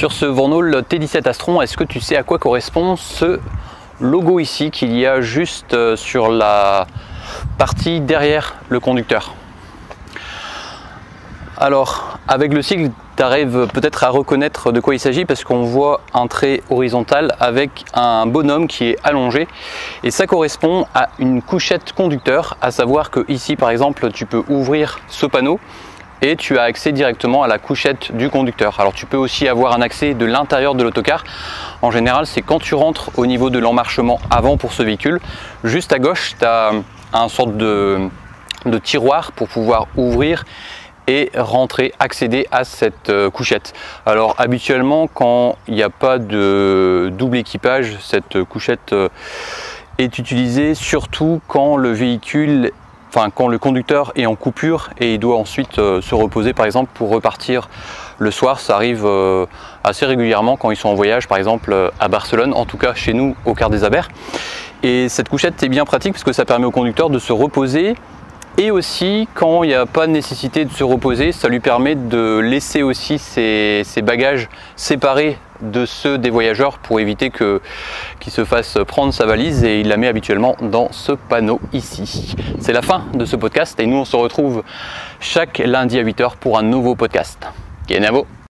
Sur ce Vournohl T17 Astron, est-ce que tu sais à quoi correspond ce logo ici qu'il y a juste sur la partie derrière le conducteur? Alors, avec le sigle, tu arrives peut-être à reconnaître de quoi il s'agit parce qu'on voit un trait horizontal avec un bonhomme qui est allongé et ça correspond à une couchette conducteur, à savoir que ici par exemple tu peux ouvrir ce panneau et tu as accès directement à la couchette du conducteur. Alors tu peux aussi avoir un accès de l'intérieur de l'autocar. En général, c'est quand tu rentres au niveau de l'emmarchement avant pour ce véhicule, juste à gauche tu as un sorte de tiroir pour pouvoir ouvrir et rentrer, accéder à cette couchette. Alors habituellement quand il n'y a pas de double équipage, cette couchette est utilisée surtout quand le véhicule, quand le conducteur est en coupure et il doit ensuite se reposer par exemple pour repartir le soir. Ça arrive assez régulièrement quand ils sont en voyage, par exemple à Barcelone, en tout cas chez nous au Quart des Abers. Et cette couchette est bien pratique parce que ça permet au conducteur de se reposer. Et aussi, quand il n'y a pas de nécessité de se reposer, ça lui permet de laisser aussi ses bagages séparés de ceux des voyageurs pour éviter qu'il se fasse prendre sa valise, et il la met habituellement dans ce panneau ici. C'est la fin de ce podcast et nous on se retrouve chaque lundi à 8 h pour un nouveau podcast. Kenavo!